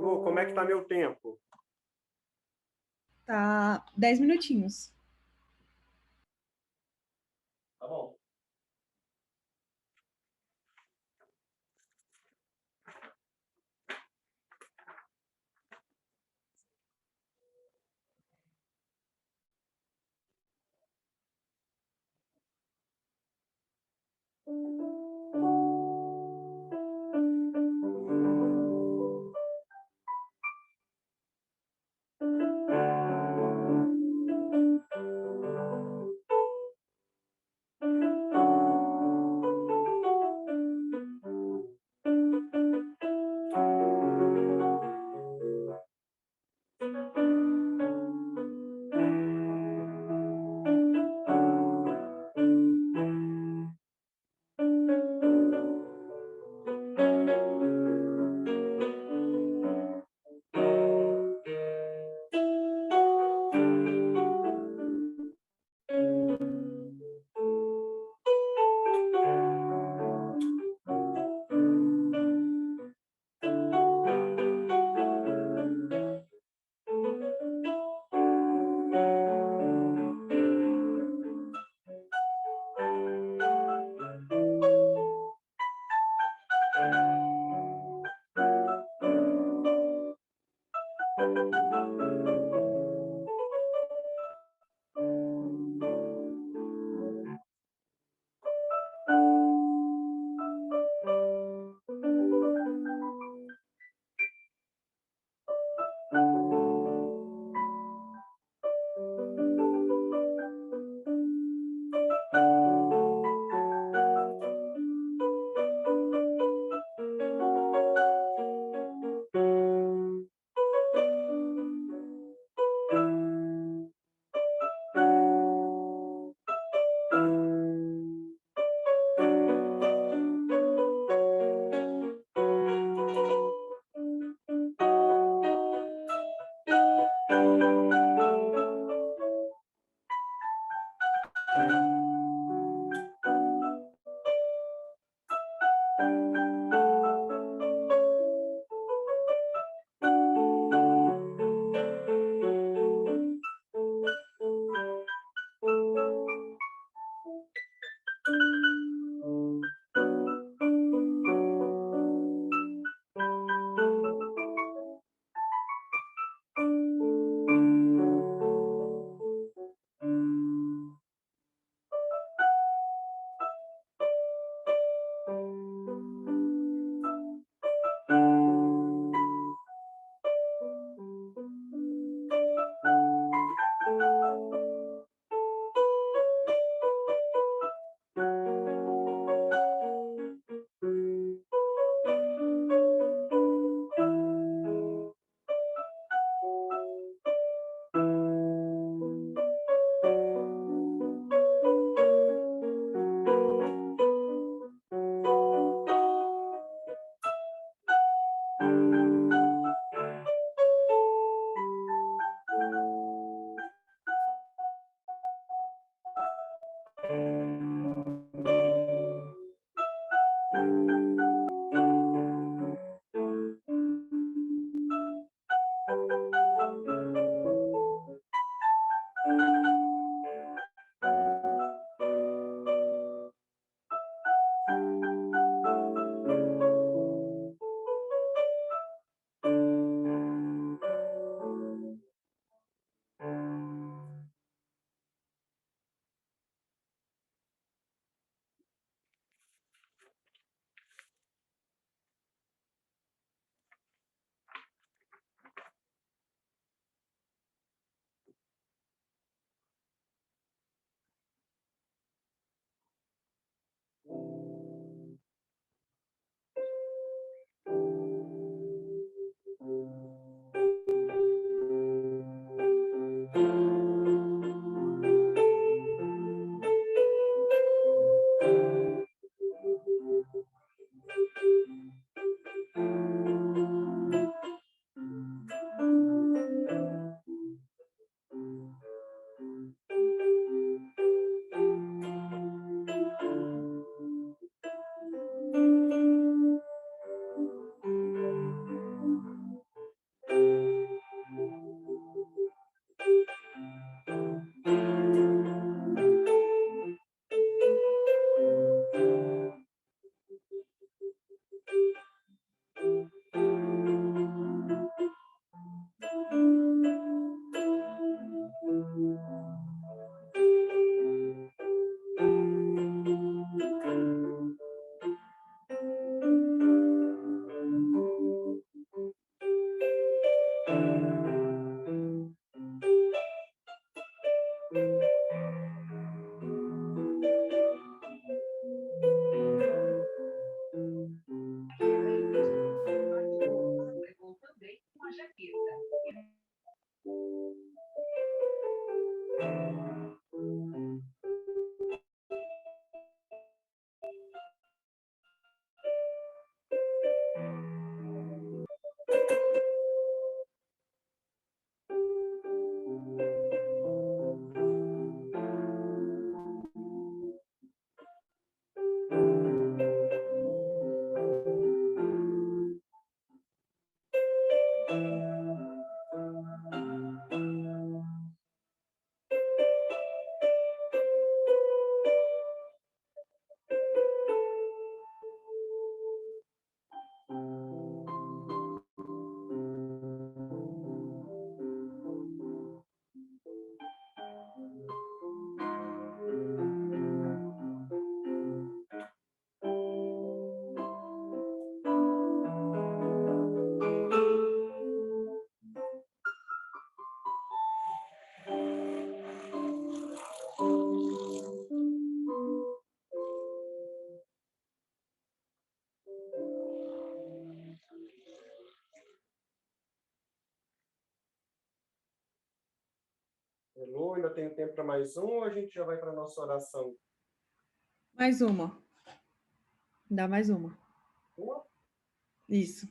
Lu, como é que tá meu tempo? Tá 10 minutinhos. Tá bom. Acabou? Ainda tem tempo para mais um ou a gente já vai para a nossa oração? Mais uma. Dá mais uma. Uma? Isso.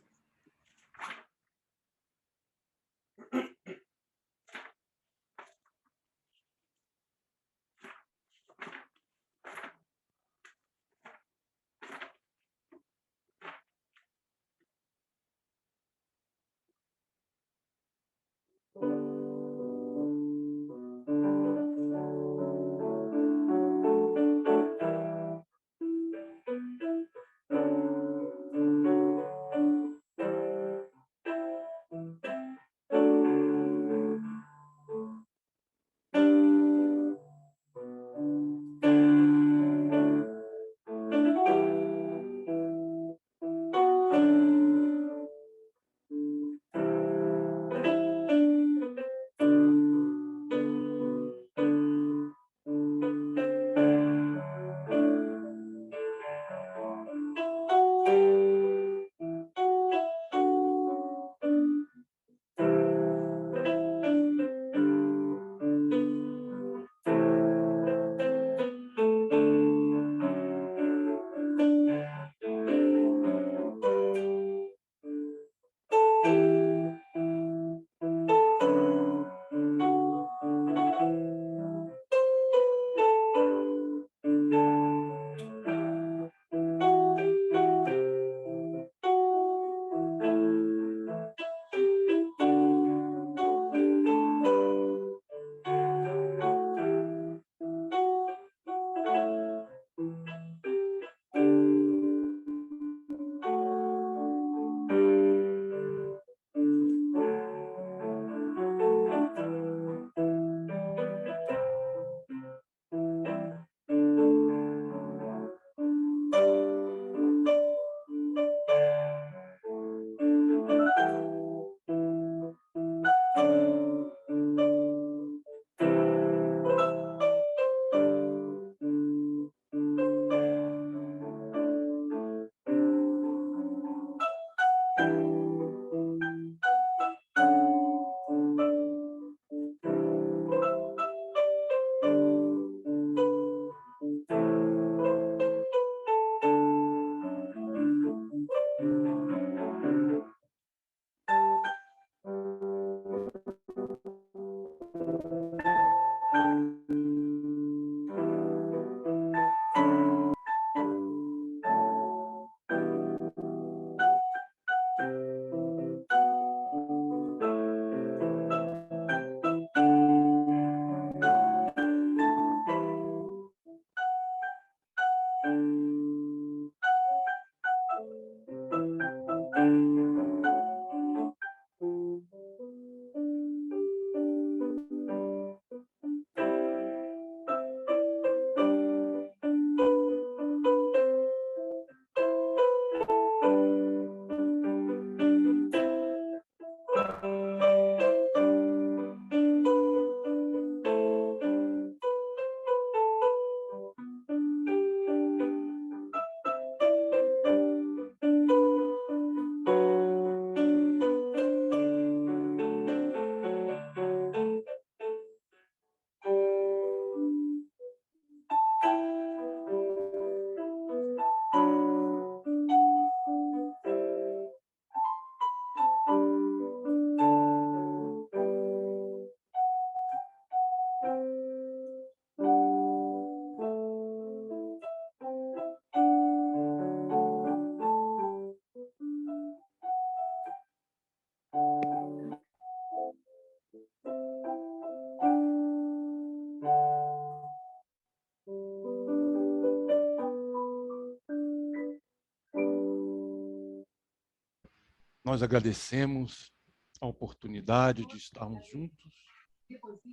Nós agradecemos a oportunidade de estarmos juntos,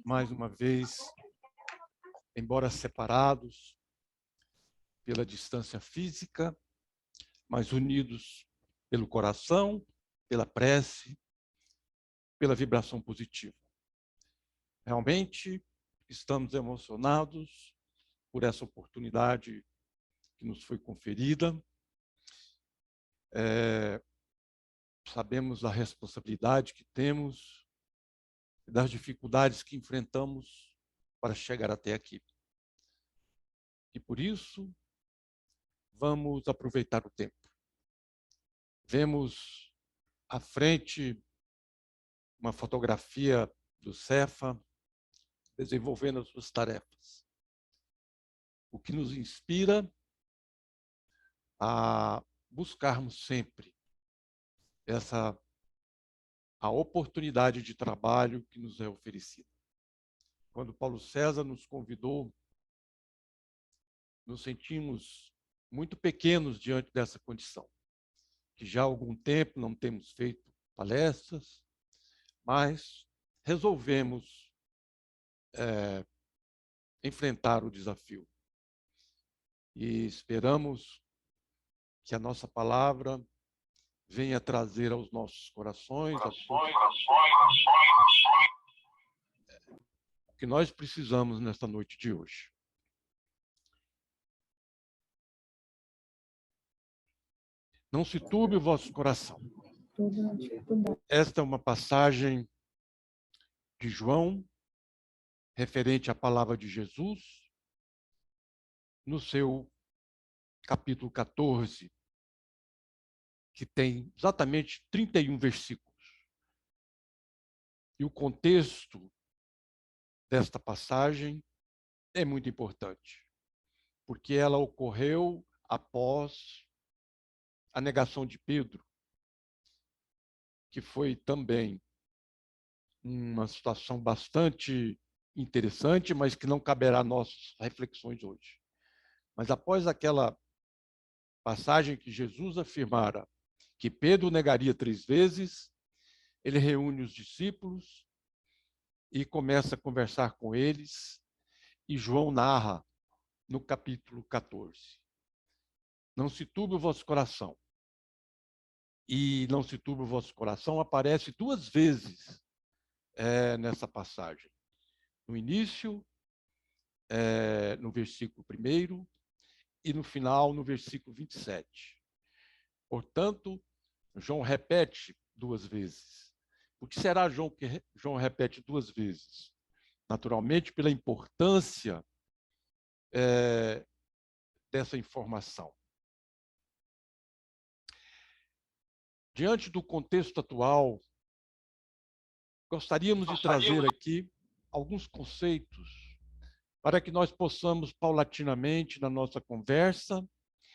mais uma vez, embora separados pela distância física, mas unidos pelo coração, pela prece, pela vibração positiva. Realmente, estamos emocionados por essa oportunidade que nos foi conferida. Sabemos da responsabilidade que temos, das dificuldades que enfrentamos para chegar até aqui. E por isso, vamos aproveitar o tempo. Vemos à frente uma fotografia do Cefa desenvolvendo as suas tarefas. O que nos inspira a buscarmos sempre a oportunidade de trabalho que nos é oferecida. Quando Paulo César nos convidou, nos sentimos muito pequenos diante dessa condição, que já há algum tempo não temos feito palestras, mas resolvemos enfrentar o desafio. E esperamos que a nossa palavra venha trazer aos nossos corações o que nós precisamos nesta noite de hoje. Não se turbe o vosso coração. Esta é uma passagem de João, referente à palavra de Jesus, no seu capítulo 14, que tem exatamente 31 versículos. E o contexto desta passagem é muito importante, porque ela ocorreu após a negação de Pedro, que foi também uma situação bastante interessante, mas que não caberá a nossas reflexões hoje. Mas após aquela passagem que Jesus afirmara que Pedro negaria 3 vezes, ele reúne os discípulos e começa a conversar com eles, e João narra no capítulo 14. Não se turbe o vosso coração. E não se turbe o vosso coração aparece 2 vezes nessa passagem. No início, no versículo 1, e no final, no versículo 27. Portanto, João repete 2 vezes. Por que será que João repete 2 vezes? Naturalmente, pela importância dessa informação. Diante do contexto atual, gostaríamos de trazer aqui alguns conceitos para que nós possamos, paulatinamente, na nossa conversa,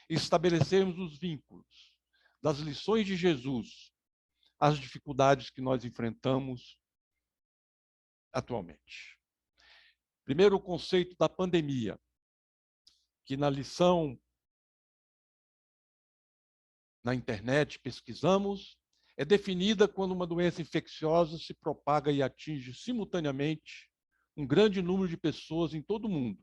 estabelecermos os vínculos das lições de Jesus às dificuldades que nós enfrentamos atualmente. Primeiro, o conceito da pandemia, que na lição na internet pesquisamos, é definida quando uma doença infecciosa se propaga e atinge simultaneamente um grande número de pessoas em todo o mundo.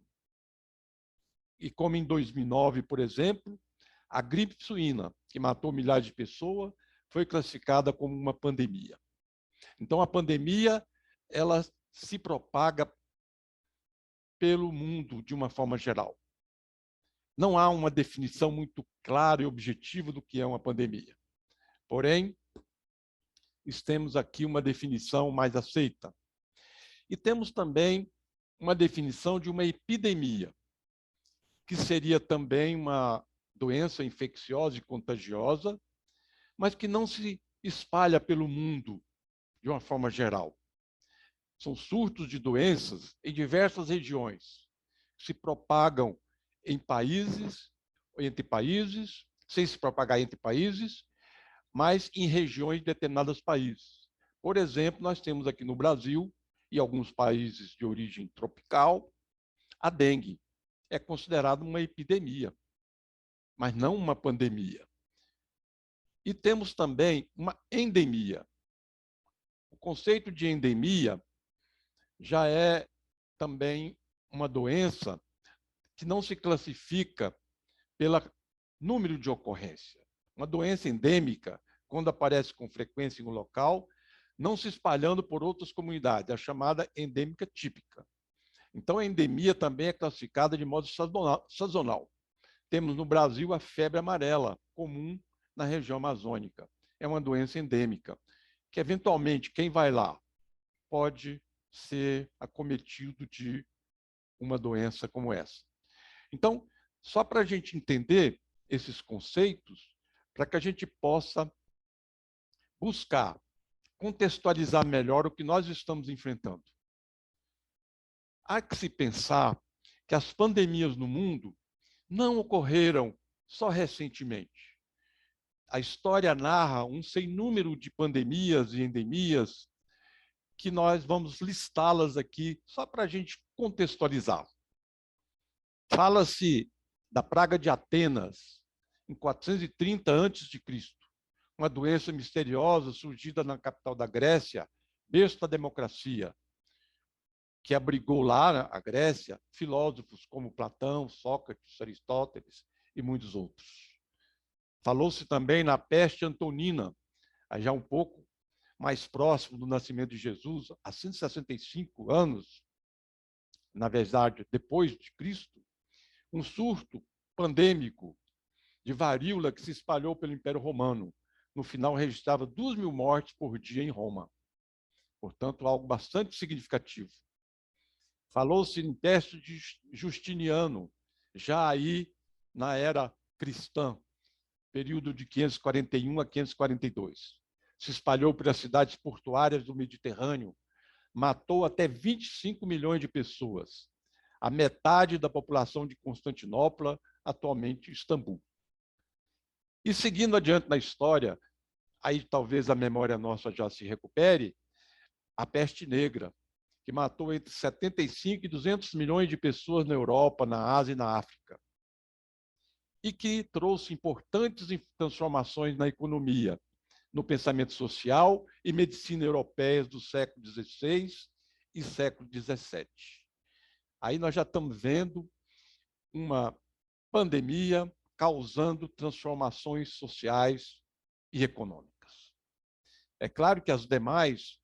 E como em 2009, por exemplo, a gripe suína, que matou milhares de pessoas, foi classificada como uma pandemia. Então, a pandemia, ela se propaga pelo mundo de uma forma geral. Não há uma definição muito clara e objetiva do que é uma pandemia. Porém, temos aqui uma definição mais aceita. E temos também uma definição de uma epidemia, que seria também uma doença infecciosa e contagiosa, mas que não se espalha pelo mundo de uma forma geral. São surtos de doenças em diversas regiões, que se propagam em países, entre países, sem se propagar entre países, mas em regiões de determinados países. Por exemplo, nós temos aqui no Brasil, e alguns países de origem tropical, a dengue. É considerada uma epidemia, mas não uma pandemia. E temos também uma endemia. O conceito de endemia já é também uma doença que não se classifica pelo número de ocorrência. Uma doença endêmica, quando aparece com frequência em um local, não se espalhando por outras comunidades, é a chamada endêmica típica. Então, a endemia também é classificada de modo sazonal. Temos no Brasil a febre amarela, comum na região amazônica. É uma doença endêmica, que eventualmente quem vai lá pode ser acometido de uma doença como essa. Então, só para a gente entender esses conceitos, para que a gente possa buscar contextualizar melhor o que nós estamos enfrentando. Há que se pensar que as pandemias no mundo não ocorreram só recentemente. A história narra um sem número de pandemias e endemias que nós vamos listá-las aqui só para a gente contextualizar. Fala-se da praga de Atenas, em 430 a.C., uma doença misteriosa surgida na capital da Grécia, berço da democracia, que abrigou lá a Grécia filósofos como Platão, Sócrates, Aristóteles e muitos outros. Falou-se também na peste antonina, já um pouco mais próximo do nascimento de Jesus, há 165 anos, na verdade, depois de Cristo, um surto pandêmico de varíola que se espalhou pelo Império Romano. No final, registrava 2.000 mortes por dia em Roma. Portanto, algo bastante significativo. Falou-se em peste de Justiniano, já aí na era cristã, período de 541 a 542. Se espalhou pelas cidades portuárias do Mediterrâneo, matou até 25 milhões de pessoas, a metade da população de Constantinopla, atualmente Istambul. E seguindo adiante na história, aí talvez a memória nossa já se recupere, a peste negra, que matou entre 75 e 200 milhões de pessoas na Europa, na Ásia e na África, e que trouxe importantes transformações na economia, no pensamento social e medicina europeias do século XVI e século XVII. Aí nós já estamos vendo uma pandemia causando transformações sociais e econômicas. É claro que as demais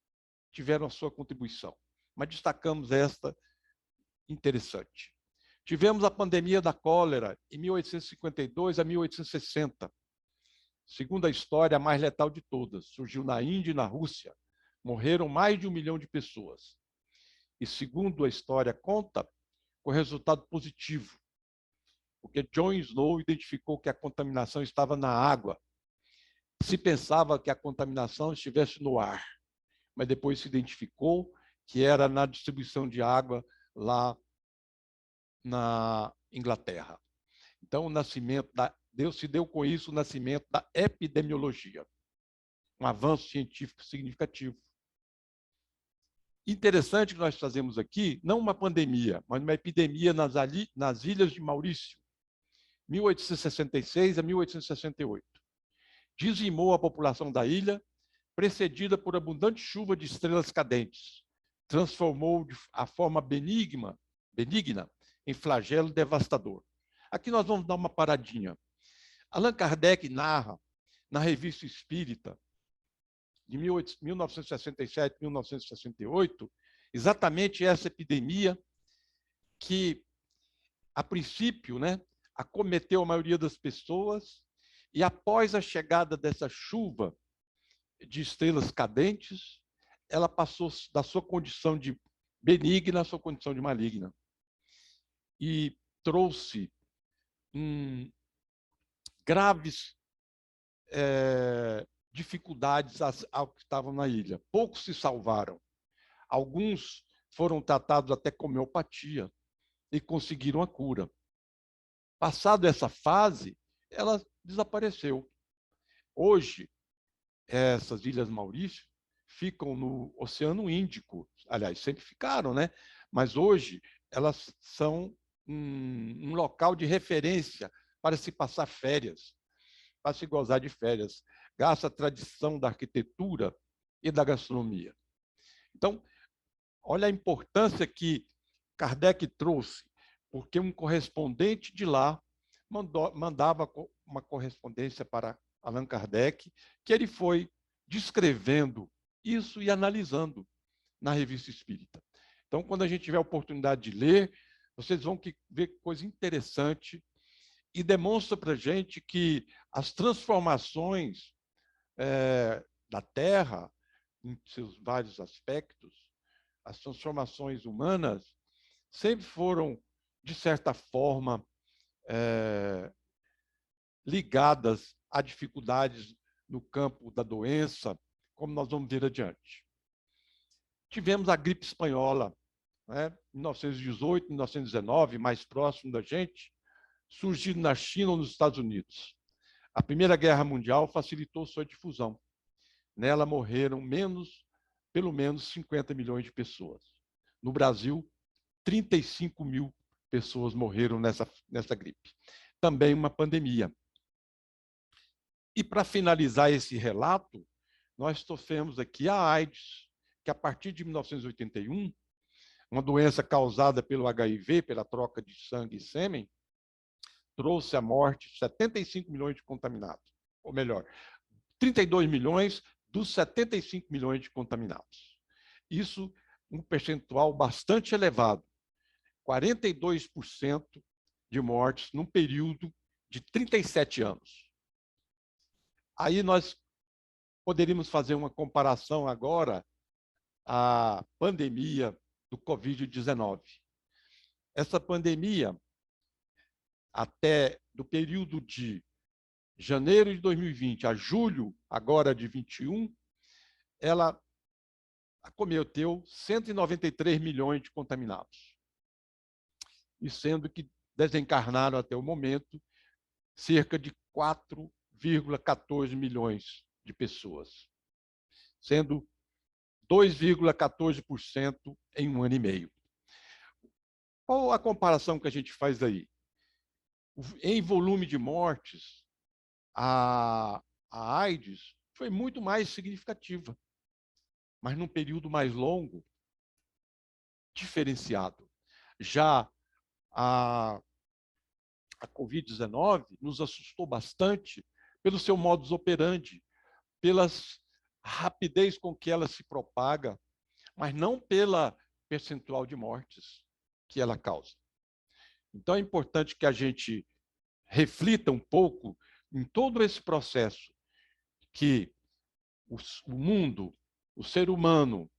tiveram a sua contribuição, mas destacamos esta interessante. Tivemos a pandemia da cólera em 1852 a 1860. Segundo a história, a mais letal de todas. Surgiu na Índia e na Rússia. Morreram mais de 1 milhão de pessoas. E segundo a história conta, com resultado positivo, porque John Snow identificou que a contaminação estava na água. Se pensava que a contaminação estivesse no ar, mas depois se identificou que era na distribuição de água lá na Inglaterra. Então, o nascimento Deus se deu com isso o nascimento da epidemiologia, um avanço científico significativo. Interessante que nós fazemos aqui, não uma pandemia, mas uma epidemia nas Ilhas de Maurício, 1866 a 1868. Dizimou a população da ilha, precedida por abundante chuva de estrelas cadentes. Transformou a forma benigna em flagelo devastador. Aqui nós vamos dar uma paradinha. Allan Kardec narra, na Revista Espírita, de 1967 a 1968, exatamente essa epidemia que, a princípio, acometeu a maioria das pessoas, e após a chegada dessa chuva de estrelas cadentes, ela passou da sua condição de benigna à sua condição de maligna. E trouxe graves dificuldades ao que estavam na ilha. Poucos se salvaram. Alguns foram tratados até com homeopatia e conseguiram a cura. Passado essa fase, ela desapareceu. Hoje, essas Ilhas Maurício ficam no Oceano Índico. Aliás, sempre ficaram, né? Mas hoje elas são um local de referência para se passar férias, para se gozar de férias, graças à tradição da arquitetura e da gastronomia. Então, olha a importância que Kardec trouxe, porque um correspondente de lá mandava uma correspondência para Allan Kardec, que ele foi descrevendo isso e analisando na Revista Espírita. Então, quando a gente tiver a oportunidade de ler, vocês vão ver coisa interessante e demonstra para a gente que as transformações da Terra, em seus vários aspectos, as transformações humanas, sempre foram, de certa forma, ligadas a dificuldades no campo da doença, como nós vamos ver adiante. Tivemos a gripe espanhola, né, 1918, 1919, mais próximo da gente, surgindo na China ou nos Estados Unidos. A Primeira Guerra Mundial facilitou sua difusão. Nela morreram pelo menos 50 milhões de pessoas. No Brasil, 35 mil pessoas morreram nessa gripe. Também uma pandemia. E para finalizar esse relato, nós sofremos aqui a AIDS, que a partir de 1981, uma doença causada pelo HIV, pela troca de sangue e sêmen, trouxe à morte 75 milhões de contaminados. Ou melhor, 32 milhões dos 75 milhões de contaminados. Isso um percentual bastante elevado, 42% de mortes num período de 37 anos. Aí nós poderíamos fazer uma comparação agora à pandemia do Covid-19. Essa pandemia, até do período de janeiro de 2020 a julho agora de 21, ela acometeu 193 milhões de contaminados. E sendo que desencarnaram até o momento cerca de 4,14 milhões de pessoas, sendo 2,14% em um ano e meio. Qual a comparação que a gente faz aí? Em volume de mortes, a AIDS foi muito mais significativa, mas num período mais longo, diferenciado. Já a Covid-19 nos assustou bastante pelo seu modus operandi, pela rapidez com que ela se propaga, mas não pela percentual de mortes que ela causa. Então é importante que a gente reflita um pouco em todo esse processo que o mundo, o ser humano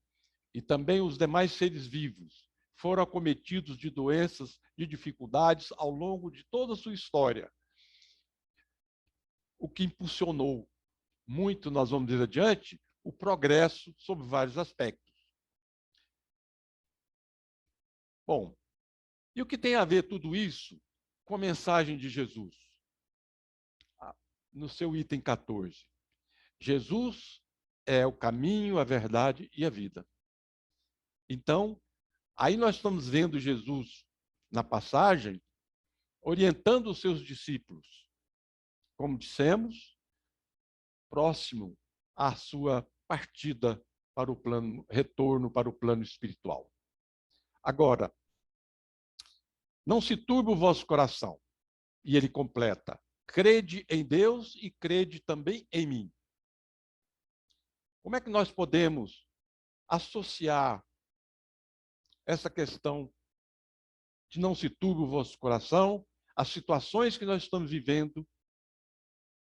e também os demais seres vivos foram acometidos de doenças, de dificuldades ao longo de toda a sua história. O que impulsionou muito, nós vamos dizer adiante, o progresso sob vários aspectos. Bom, e o que tem a ver tudo isso com a mensagem de Jesus? No seu item 14. Jesus é o caminho, a verdade e a vida. Então, aí nós estamos vendo Jesus na passagem orientando os seus discípulos, como dissemos, próximo à sua partida para o plano, retorno para o plano espiritual. Agora, não se turbe o vosso coração. E ele completa: crede em Deus e crede também em mim. Como é que nós podemos associar essa questão de não se turbe o vosso coração, as situações que nós estamos vivendo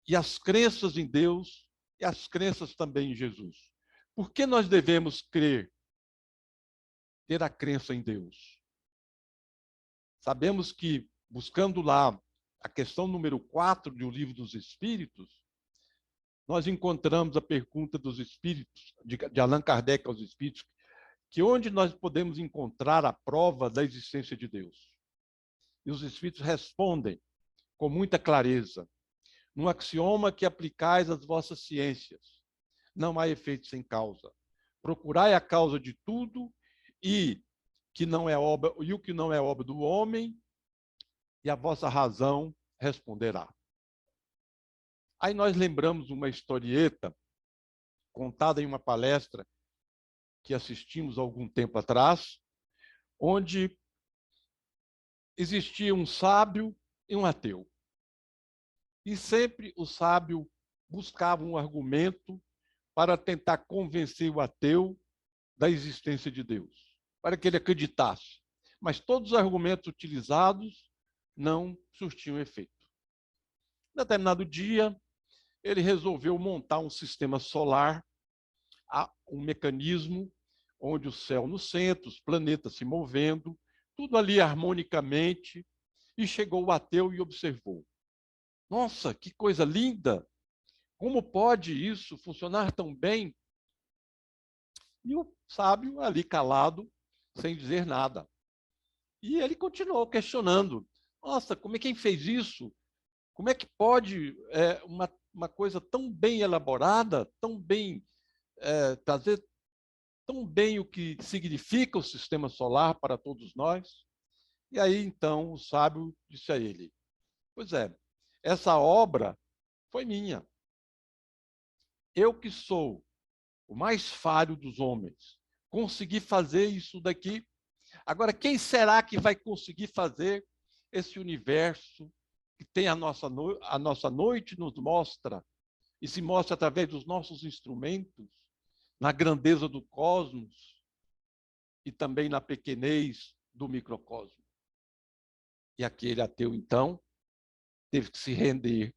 e as crenças em Deus e as crenças também em Jesus? Por que nós devemos crer, ter a crença em Deus? Sabemos que, buscando lá a questão número 4 do Livro dos Espíritos, nós encontramos a pergunta dos Espíritos, de Allan Kardec aos Espíritos, que onde nós podemos encontrar a prova da existência de Deus? E os Espíritos respondem com muita clareza: num axioma que aplicais às vossas ciências, não há efeito sem causa. Procurai a causa de tudo e o que não é obra do homem, e a vossa razão responderá. Aí nós lembramos uma historieta contada em uma palestra que assistimos há algum tempo atrás, onde existia um sábio e um ateu. E sempre o sábio buscava um argumento para tentar convencer o ateu da existência de Deus, para que ele acreditasse. Mas todos os argumentos utilizados não surtiam efeito. Em determinado dia, ele resolveu montar um sistema solar, um mecanismo onde o céu no centro, os planetas se movendo, tudo ali harmonicamente, e chegou o ateu e observou. Nossa, que coisa linda! Como pode isso funcionar tão bem? E o sábio ali calado, sem dizer nada. E ele continuou questionando. Nossa, como é quem fez isso? Como é que pode uma coisa tão bem elaborada, tão bem trazer tão bem o que significa o sistema solar para todos nós? E aí, então, o sábio disse a ele: pois é, essa obra foi minha. Eu que sou o mais falho dos homens, consegui fazer isso daqui. Agora, quem será que vai conseguir fazer esse universo que tem a nossa noite nos mostra, e se mostra através dos nossos instrumentos, na grandeza do cosmos e também na pequenez do microcosmo? E aquele ateu, então, teve que se render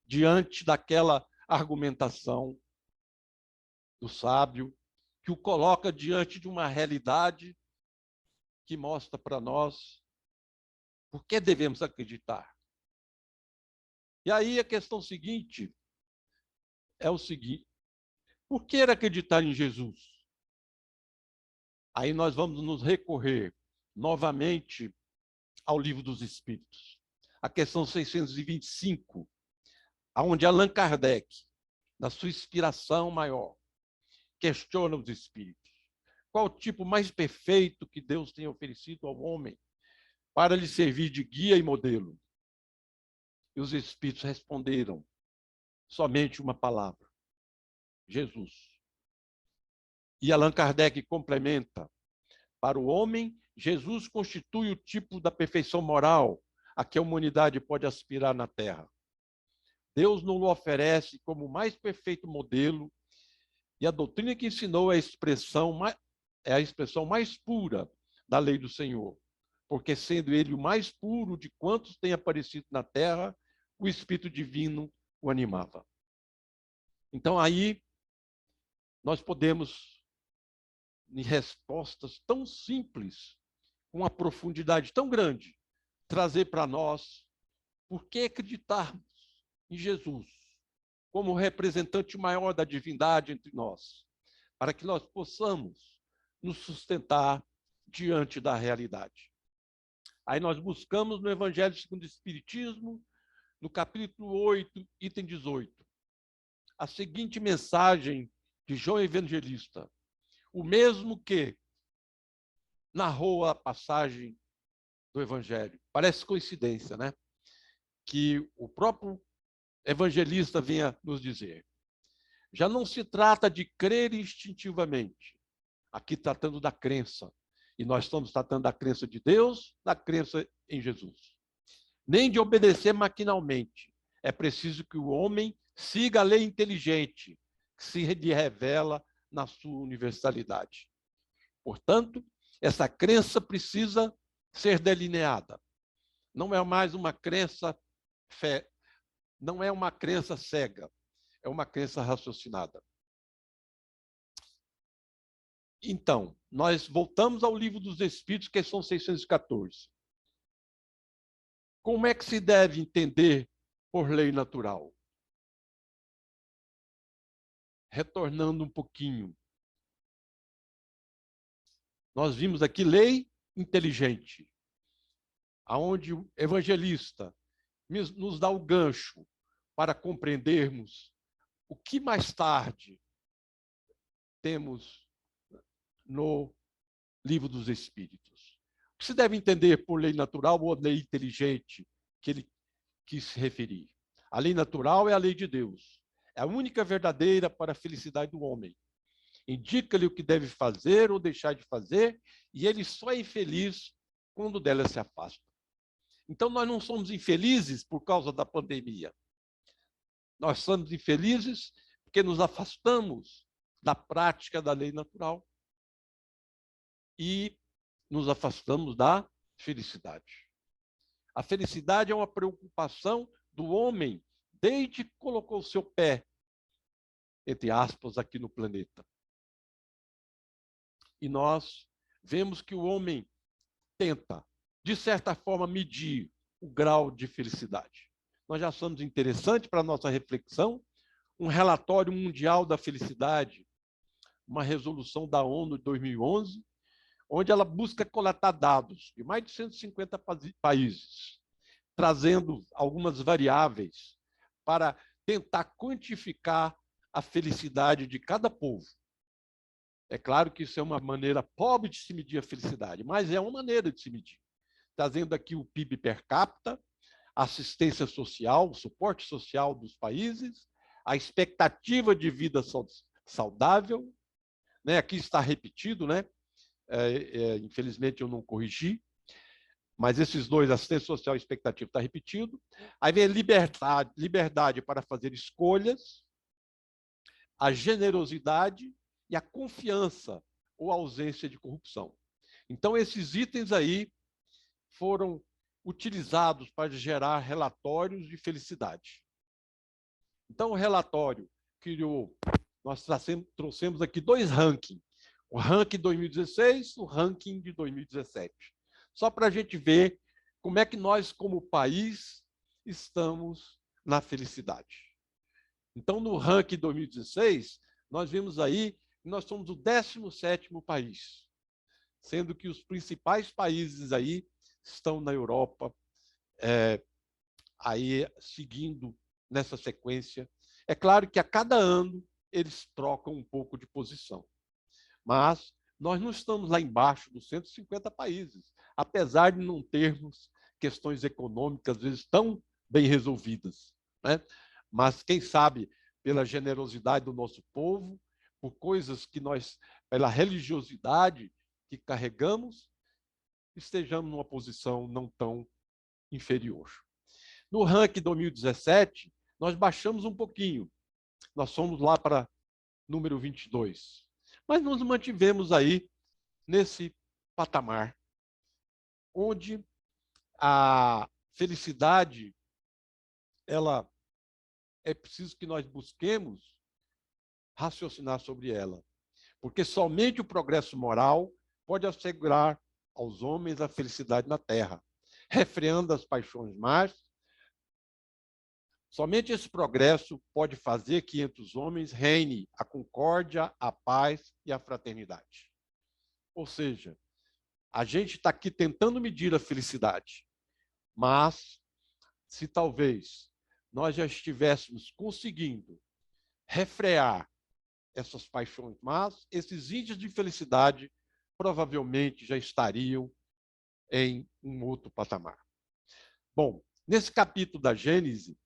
diante daquela argumentação do sábio, que o coloca diante de uma realidade que mostra para nós por que devemos acreditar. E aí a questão seguinte é o seguinte: por que acreditar em Jesus? Aí nós vamos nos recorrer novamente ao Livro dos Espíritos. A questão 625, onde Allan Kardec, na sua inspiração maior, questiona os espíritos. Qual o tipo mais perfeito que Deus tem oferecido ao homem para lhe servir de guia e modelo? E os espíritos responderam somente uma palavra: Jesus. E Allan Kardec complementa: para o homem, Jesus constitui o tipo da perfeição moral a que a humanidade pode aspirar na Terra. Deus nos oferece como o mais perfeito modelo, e a doutrina que ensinou é a expressão mais pura da lei do Senhor, porque sendo ele o mais puro de quantos têm aparecido na Terra, o Espírito Divino o animava. Então aí nós podemos, em respostas tão simples, com uma profundidade tão grande, trazer para nós por que acreditarmos em Jesus como representante maior da divindade entre nós, para que nós possamos nos sustentar diante da realidade. Aí nós buscamos no Evangelho segundo o Espiritismo, no capítulo 8, item 18, a seguinte mensagem de João Evangelista, o mesmo que narrou a passagem do Evangelho. Parece coincidência, né? Que o próprio evangelista venha nos dizer. Já não se trata de crer instintivamente, aqui tratando da crença, e nós estamos tratando da crença de Deus, da crença em Jesus. Nem de obedecer maquinalmente. É preciso que o homem siga a lei inteligente, que se lhe revela na sua universalidade. Portanto, essa crença precisa ser delineada. Não é mais uma crença não é uma crença cega, é uma crença raciocinada. Então, nós voltamos ao Livro dos Espíritos, questão 614. Como é que se deve entender por lei natural? Retornando um pouquinho. Nós vimos aqui lei inteligente, aonde o evangelista nos dá o gancho para compreendermos o que mais tarde temos no Livro dos Espíritos. O que se deve entender por lei natural ou lei inteligente que ele quis se referir? A lei natural é a lei de Deus. É a única verdadeira para a felicidade do homem. Indica-lhe o que deve fazer ou deixar de fazer, e ele só é infeliz quando dela se afasta. Então, nós não somos infelizes por causa da pandemia. Nós somos infelizes porque nos afastamos da prática da lei natural e nos afastamos da felicidade. A felicidade é uma preocupação do homem desde que colocou seu pé, entre aspas, aqui no planeta. E nós vemos que o homem tenta, de certa forma, medir o grau de felicidade. Nós já achamos interessante para a nossa reflexão um relatório mundial da felicidade, uma resolução da ONU de 2011, onde ela busca coletar dados de mais de 150 países, trazendo algumas variáveis para tentar quantificar a felicidade de cada povo. É claro que isso é uma maneira pobre de se medir a felicidade, mas é uma maneira de se medir. Trazendo aqui o PIB per capita, a assistência social, o suporte social dos países, a expectativa de vida saudável, né? Aqui está repetido, né? Infelizmente eu não corrigi, mas esses dois, assistência social e expectativa, está repetido. Aí vem a liberdade para fazer escolhas, a generosidade e a confiança ou ausência de corrupção. Então, esses itens aí foram utilizados para gerar relatórios de felicidade. Então, o relatório criou, nós trouxemos aqui 2 rankings, o ranking 2016 e o ranking de 2017, só para a gente ver como é que nós, como país, estamos na felicidade. Então, no ranking 2016, nós vimos aí que nós somos o 17º país, sendo que os principais países aí estão na Europa, aí seguindo nessa sequência. É claro que a cada ano eles trocam um pouco de posição, mas nós não estamos lá embaixo dos 150 países, apesar de não termos questões econômicas, às vezes, tão bem resolvidas, né? Mas, quem sabe, pela generosidade do nosso povo, por coisas que nós, pela religiosidade que carregamos, estejamos numa posição não tão inferior. No ranking 2017, nós baixamos um pouquinho. Nós fomos lá para número 22. Mas nos mantivemos aí nesse patamar, onde a felicidade, ela é preciso que nós busquemos raciocinar sobre ela, porque somente o progresso moral pode assegurar aos homens a felicidade na terra, refreando as paixões más. Somente esse progresso pode fazer que entre os homens reine a concórdia, a paz e a fraternidade. Ou seja, a gente está aqui tentando medir a felicidade, mas se talvez nós já estivéssemos conseguindo refrear essas paixões más, esses índices de felicidade provavelmente já estariam em um outro patamar. Bom, nesse capítulo da Gênese,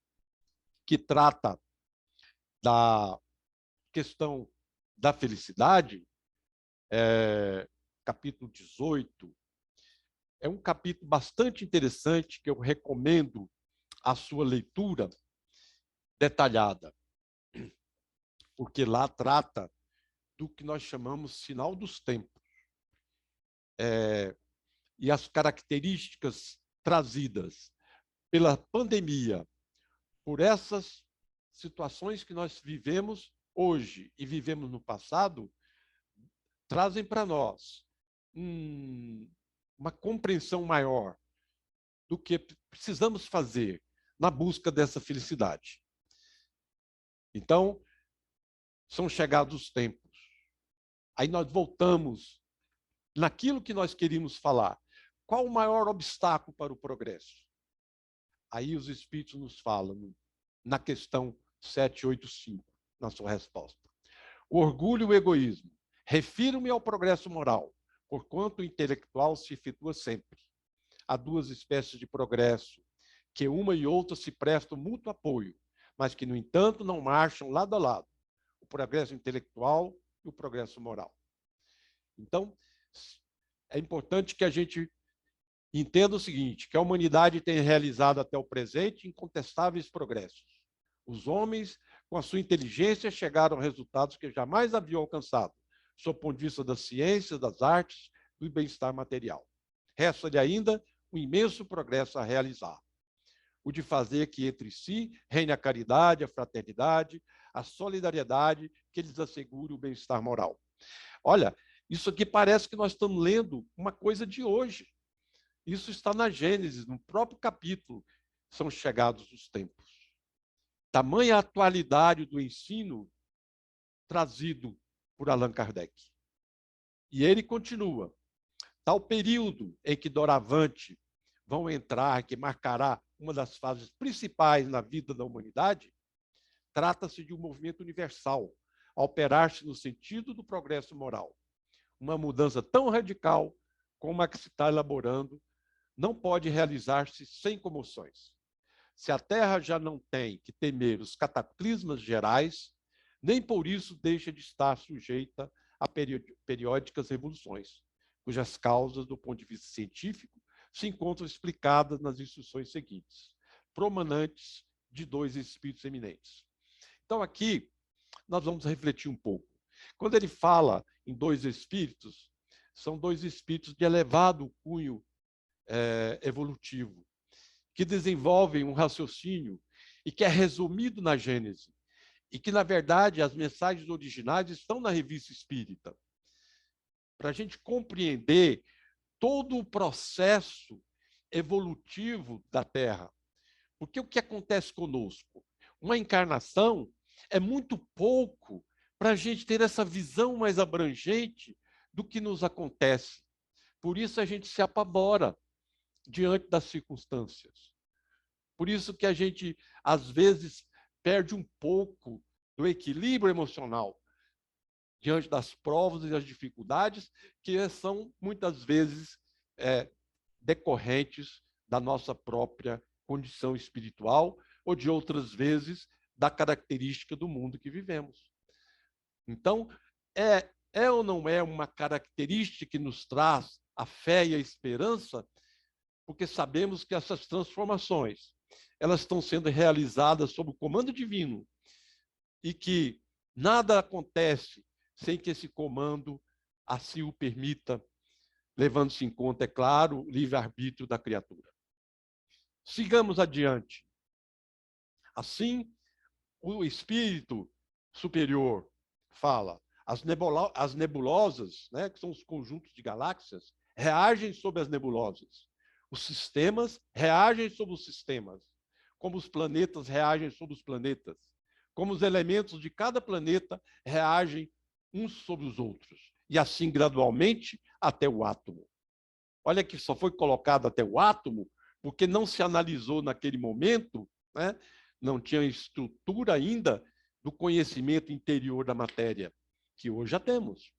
que trata da questão da felicidade, capítulo 18, é um capítulo bastante interessante que eu recomendo a sua leitura detalhada, porque lá trata do que nós chamamos sinal dos tempos, e as características trazidas pela pandemia, por essas situações que nós vivemos hoje e vivemos no passado, trazem para nós uma compreensão maior do que precisamos fazer na busca dessa felicidade. Então, são chegados os tempos. Aí nós voltamos naquilo que nós queríamos falar. Qual o maior obstáculo para o progresso? Aí os Espíritos nos falam na questão 785, na sua resposta. O orgulho e o egoísmo. Refiro-me ao progresso moral, porquanto o intelectual se efetua sempre. Há 2 espécies de progresso, que uma e outra se prestam mútuo apoio, mas que, no entanto, não marcham lado a lado. O progresso intelectual e o progresso moral. Então, é importante que a gente entenda o seguinte, que a humanidade tem realizado até o presente incontestáveis progressos. Os homens, com a sua inteligência, chegaram a resultados que jamais haviam alcançado, sob o ponto de vista das ciências, das artes, do bem-estar material. Resta-lhe ainda um imenso progresso a realizar, o de fazer que entre si reine a caridade, a fraternidade, a solidariedade que lhes assegure o bem-estar moral. Olha, isso aqui parece que nós estamos lendo uma coisa de hoje. Isso está na Gênesis, no próprio capítulo, são chegados os tempos. Tamanha a atualidade do ensino trazido por Allan Kardec. E ele continua. Tal período em que doravante vão entrar, que marcará uma das fases principais na vida da humanidade, trata-se de um movimento universal, a operar-se no sentido do progresso moral. Uma mudança tão radical como a que se está elaborando não pode realizar-se sem comoções. Se a Terra já não tem que temer os cataclismas gerais, nem por isso deixa de estar sujeita a periódicas revoluções, cujas causas, do ponto de vista científico, se encontram explicadas nas instruções seguintes, promanantes de dois espíritos eminentes. Então, aqui, nós vamos refletir um pouco. Quando ele fala em dois espíritos, são dois espíritos de elevado cunho evolutivo, que desenvolvem um raciocínio e que é resumido na Gênese, e que, na verdade, as mensagens originais estão na Revista Espírita. Para a gente compreender todo o processo evolutivo da Terra. Porque o que acontece conosco? Uma encarnação é muito pouco para a gente ter essa visão mais abrangente do que nos acontece. Por isso a gente se apavora diante das circunstâncias. Por isso que a gente, às vezes, perde um pouco do equilíbrio emocional diante das provas e das dificuldades que são, muitas vezes, decorrentes da nossa própria condição espiritual ou, de outras vezes, da característica do mundo que vivemos. Então, é ou não é uma característica que nos traz a fé e a esperança, porque sabemos que essas transformações elas estão sendo realizadas sob o comando divino e que nada acontece sem que esse comando assim o permita, levando-se em conta, é claro, o livre-arbítrio da criatura. Sigamos adiante. Assim, o espírito superior fala, as nebulosas, né, que são os conjuntos de galáxias, reagem sobre as nebulosas. Os sistemas reagem sobre os sistemas, como os planetas reagem sobre os planetas, como os elementos de cada planeta reagem uns sobre os outros, e assim gradualmente até o átomo. Olha que só foi colocado até o átomo porque não se analisou naquele momento, né? Não tinha estrutura ainda do conhecimento interior da matéria, que hoje já temos.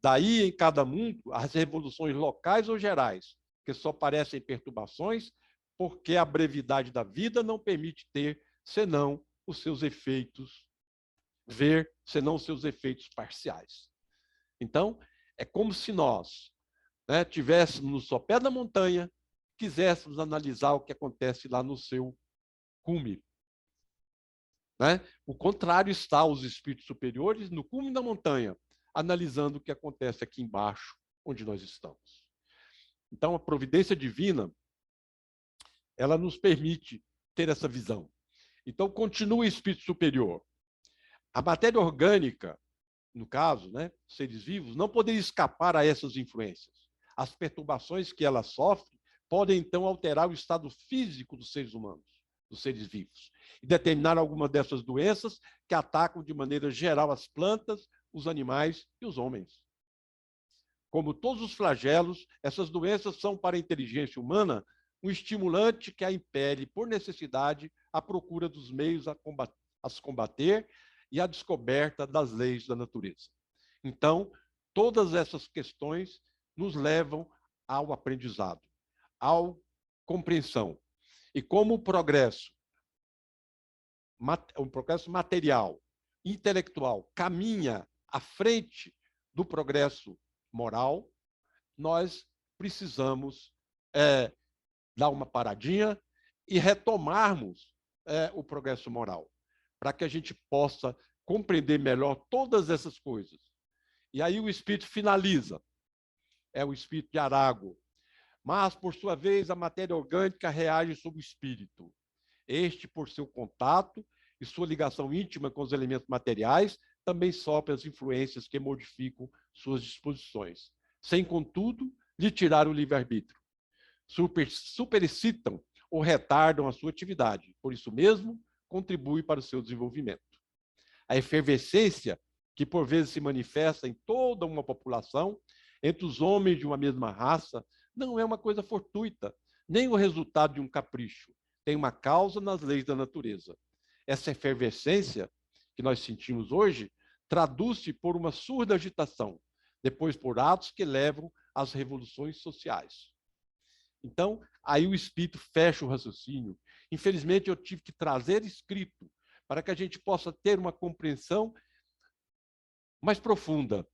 Daí, em cada mundo, as revoluções locais ou gerais, que só parecem perturbações porque a brevidade da vida não permite ter, senão os seus efeitos, ver, senão os seus efeitos parciais. Então, é como se nós, né, tivéssemos no sopé da montanha, quiséssemos analisar o que acontece lá no seu cume. Né? O contrário está os espíritos superiores no cume da montanha, analisando o que acontece aqui embaixo, onde nós estamos. Então, a providência divina, ela nos permite ter essa visão. Então, continua o espírito superior. A matéria orgânica, no caso, né, seres vivos, não poderia escapar a essas influências. As perturbações que ela sofre podem, então, alterar o estado físico dos seres humanos, dos seres vivos, e determinar algumas dessas doenças que atacam de maneira geral as plantas, os animais e os homens. Como todos os flagelos, essas doenças são, para a inteligência humana, um estimulante que a impele, por necessidade, à procura dos meios a se combater e à descoberta das leis da natureza. Então, todas essas questões nos levam ao aprendizado, à compreensão. E como o progresso material, intelectual, caminha à frente do progresso moral, nós precisamos dar uma paradinha e retomarmos o progresso moral, para que a gente possa compreender melhor todas essas coisas. E aí o espírito finaliza, é o espírito de Arago. Mas, por sua vez, a matéria orgânica reage sobre o espírito. Este, por seu contato e sua ligação íntima com os elementos materiais, também sofre as influências que modificam suas disposições, sem, contudo, lhe tirar o livre-arbítrio. superexcitam ou retardam a sua atividade. Por isso mesmo, contribui para o seu desenvolvimento. A efervescência, que por vezes se manifesta em toda uma população, entre os homens de uma mesma raça, não é uma coisa fortuita, nem o resultado de um capricho. Tem uma causa nas leis da natureza. Essa efervescência que nós sentimos hoje traduz-se por uma surda agitação, depois por atos que levam às revoluções sociais. Então, aí o espírito fecha o raciocínio. Infelizmente, eu tive que trazer escrito para que a gente possa ter uma compreensão mais profunda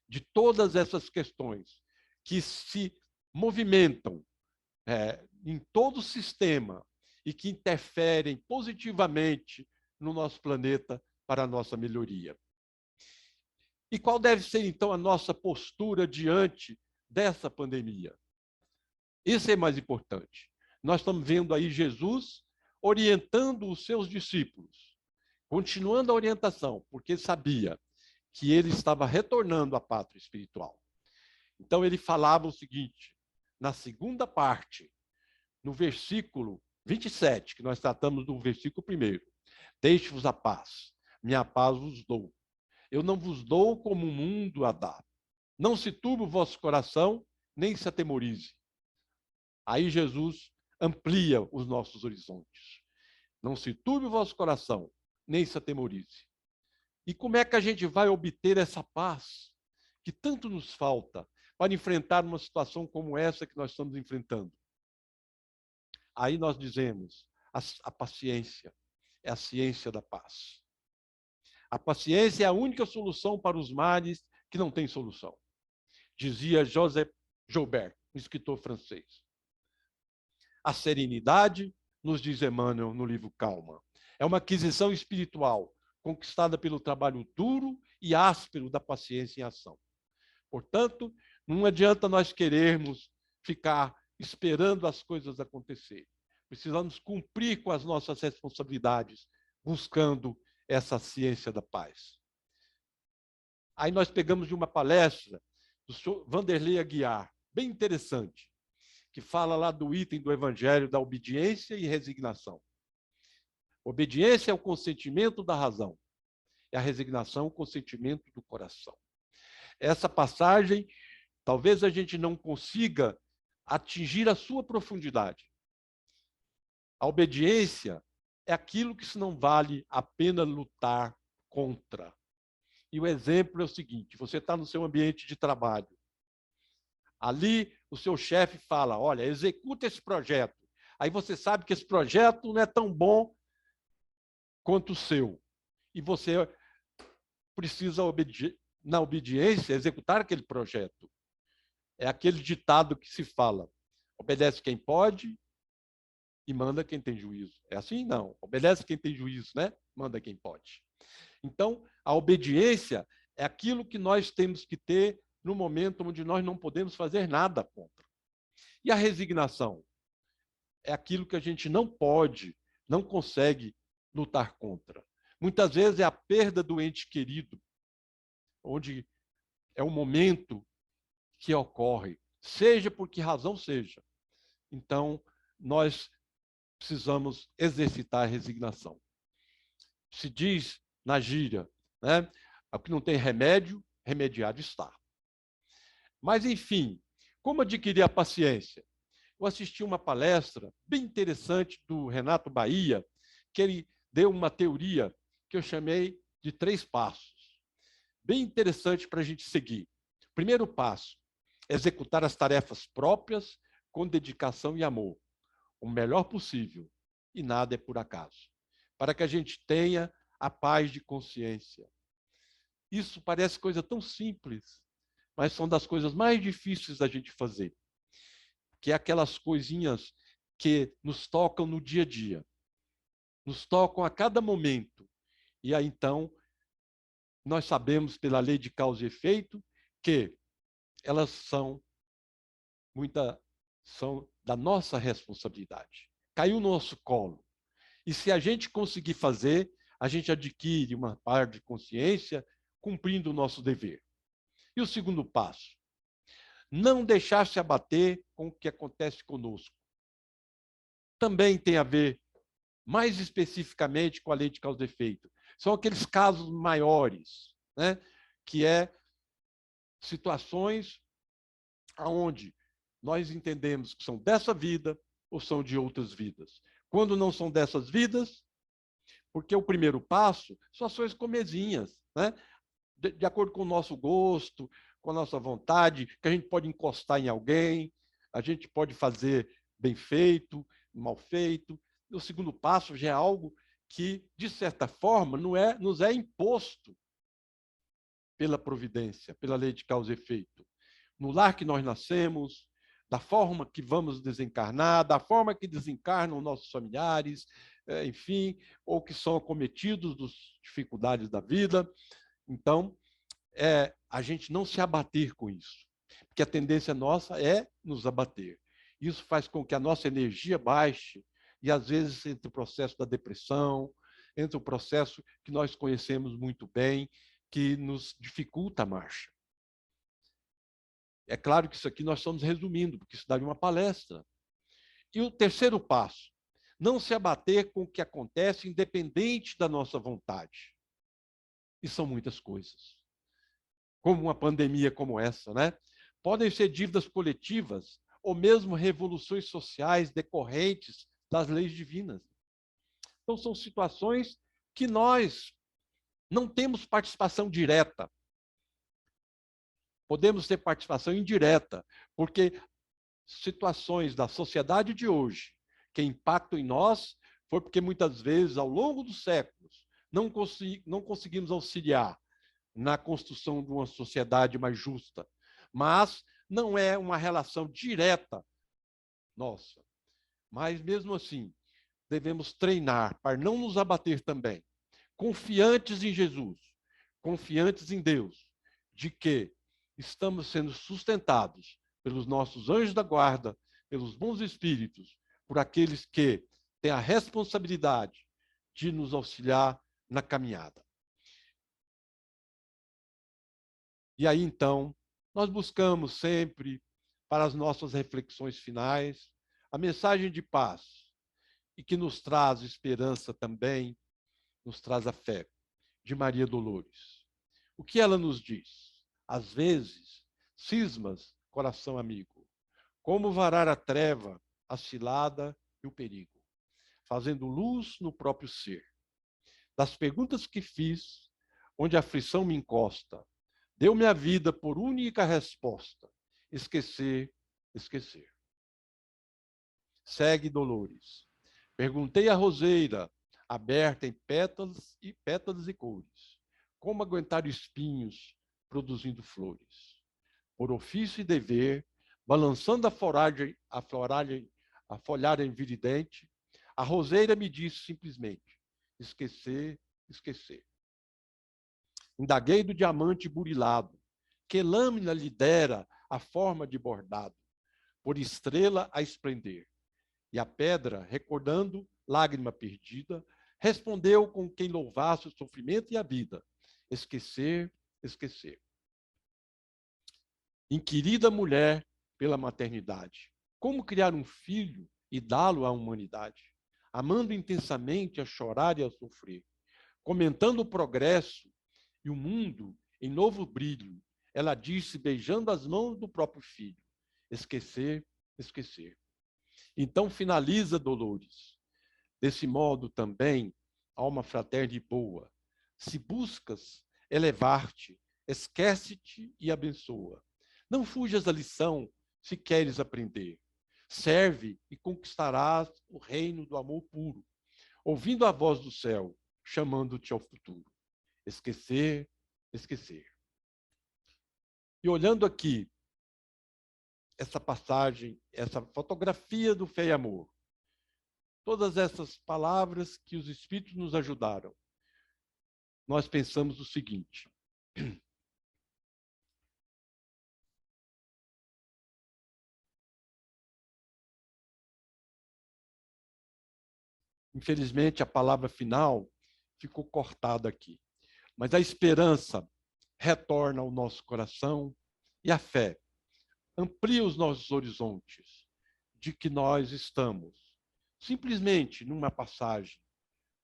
de todas essas questões que se movimentam em todo o sistema e que interferem positivamente no nosso planeta para a nossa melhoria. E qual deve ser, então, a nossa postura diante dessa pandemia? Isso é mais importante. Nós estamos vendo aí Jesus orientando os seus discípulos, continuando a orientação, porque sabia que ele estava retornando à pátria espiritual. Então, ele falava o seguinte, na segunda parte, no versículo 27, que nós tratamos do versículo 1, deixe-vos a paz, minha paz vos dou. Eu não vos dou como o mundo a dá. Não se turbe o vosso coração, nem se atemorize. Aí Jesus amplia os nossos horizontes. Não se turbe o vosso coração, nem se atemorize. E como é que a gente vai obter essa paz que tanto nos falta para enfrentar uma situação como essa que nós estamos enfrentando? Aí nós dizemos, a paciência é a ciência da paz. A paciência é a única solução para os males que não têm solução, dizia Joseph Joubert, um escritor francês. A serenidade, nos diz Emmanuel no livro Calma, é uma aquisição espiritual conquistada pelo trabalho duro e áspero da paciência em ação. Portanto, não adianta nós querermos ficar esperando as coisas acontecerem. Precisamos cumprir com as nossas responsabilidades, buscando essa ciência da paz. Aí nós pegamos de uma palestra do senhor Vanderlei Aguiar, bem interessante, que fala lá do item do Evangelho da obediência e resignação. Obediência é o consentimento da razão, e a resignação o consentimento do coração. Essa passagem, talvez a gente não consiga atingir a sua profundidade. A obediência é aquilo que se não vale a pena lutar contra. E o exemplo é o seguinte, você está no seu ambiente de trabalho. Ali, o seu chefe fala, olha, executa esse projeto. Aí você sabe que esse projeto não é tão bom quanto o seu. E você precisa, na obediência, executar aquele projeto. É aquele ditado que se fala, obedece quem pode e manda quem tem juízo. É assim? Não. Obedece quem tem juízo, né? Manda quem pode. Então, a obediência é aquilo que nós temos que ter no momento onde nós não podemos fazer nada contra. E a resignação é aquilo que a gente não pode, não consegue lutar contra. Muitas vezes é a perda do ente querido, onde é um momento que ocorre, seja por que razão seja. Então, nós precisamos exercitar a resignação. Se diz na gíria, né? O que não tem remédio, remediado está. Mas, enfim, como adquirir a paciência? Eu assisti uma palestra bem interessante do Renato Bahia, que ele deu uma teoria que eu chamei de 3 passos. Bem interessante para a gente seguir. Primeiro passo, executar as tarefas próprias com dedicação e amor, o melhor possível, e nada é por acaso, para que a gente tenha a paz de consciência. Isso parece coisa tão simples, mas são das coisas mais difíceis da gente fazer, que é aquelas coisinhas que nos tocam no dia a dia, nos tocam a cada momento, e aí então nós sabemos pela lei de causa e efeito que elas são da nossa responsabilidade. Caiu no nosso colo. E se a gente conseguir fazer, a gente adquire uma parte de consciência cumprindo o nosso dever. E o segundo passo? Não deixar se abater com o que acontece conosco. Também tem a ver, mais especificamente, com a lei de causa e efeito. São aqueles casos maiores, né? Que é situações onde nós entendemos que são dessa vida ou são de outras vidas. Quando não são dessas vidas, porque o primeiro passo são ações comezinhas, né? De acordo com o nosso gosto, com a nossa vontade, que a gente pode encostar em alguém, a gente pode fazer bem feito, mal feito. O segundo passo já é algo que, de certa forma, nos é imposto pela providência, pela lei de causa e efeito. No lar que nós nascemos, da forma que vamos desencarnar, da forma que desencarnam nossos familiares, enfim, ou que são acometidos das dificuldades da vida. Então, a gente não se abater com isso, porque a tendência nossa é nos abater. Isso faz com que a nossa energia baixe, e às vezes entra o processo da depressão, entra o processo que nós conhecemos muito bem, que nos dificulta a marcha. É claro que isso aqui nós estamos resumindo, porque isso daria uma palestra. E o terceiro passo, não se abater com o que acontece independente da nossa vontade. E são muitas coisas. Como uma pandemia como essa, né? Podem ser dívidas coletivas ou mesmo revoluções sociais decorrentes das leis divinas. Então, são situações que nós não temos participação direta. Podemos ter participação indireta, porque situações da sociedade de hoje que impactam em nós foi porque muitas vezes, ao longo dos séculos, não conseguimos auxiliar na construção de uma sociedade mais justa. Mas não é uma relação direta nossa. Mas, mesmo assim, devemos treinar para não nos abater também, confiantes em Jesus, confiantes em Deus, de que estamos sendo sustentados pelos nossos anjos da guarda, pelos bons espíritos, por aqueles que têm a responsabilidade de nos auxiliar na caminhada. E aí, então, nós buscamos sempre, para as nossas reflexões finais, a mensagem de paz, e que nos traz esperança também, nos traz a fé, de Maria Dolores. O que ela nos diz? Às vezes, cismas, coração amigo, como varar a treva, a cilada e o perigo, fazendo luz no próprio ser. Das perguntas que fiz, onde a aflição me encosta, deu-me a vida por única resposta: esquecer, esquecer. Segue Dolores. Perguntei à roseira, aberta em pétalas e cores, como aguentar espinhos produzindo flores. Por ofício e dever, balançando a folhagem viridente, a roseira me disse simplesmente: esquecer, esquecer. Indaguei do diamante burilado, que lâmina lhe dera a forma de bordado, por estrela a esplender. E a pedra, recordando lágrima perdida, respondeu com quem louvasse o sofrimento e a vida: esquecer, esquecer. Inquirida mulher pela maternidade, como criar um filho e dá-lo à humanidade? Amando intensamente a chorar e a sofrer, comentando o progresso e o mundo em novo brilho, ela disse, beijando as mãos do próprio filho: esquecer, esquecer. Então finaliza Dolores. Desse modo também, alma fraterna e boa, se buscas elevar-te, esquece-te e abençoa. Não fujas da lição se queres aprender. Serve e conquistarás o reino do amor puro, ouvindo a voz do céu, chamando-te ao futuro. Esquecer, esquecer. E olhando aqui essa passagem, essa fotografia do Fé e Amor, todas essas palavras que os Espíritos nos ajudaram, nós pensamos o seguinte: infelizmente, a palavra final ficou cortada aqui, mas a esperança retorna ao nosso coração e a fé amplia os nossos horizontes de que nós estamos simplesmente numa passagem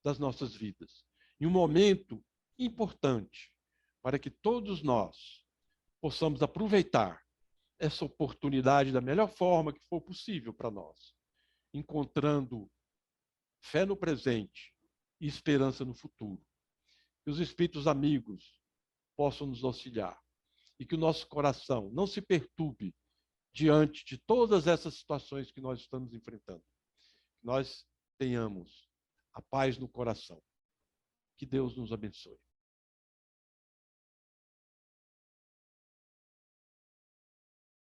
das nossas vidas, em um momento importante para que todos nós possamos aproveitar essa oportunidade da melhor forma que for possível para nós, encontrando fé no presente e esperança no futuro. Que os espíritos amigos possam nos auxiliar e que o nosso coração não se perturbe diante de todas essas situações que nós estamos enfrentando. Que nós tenhamos a paz no coração. Que Deus nos abençoe.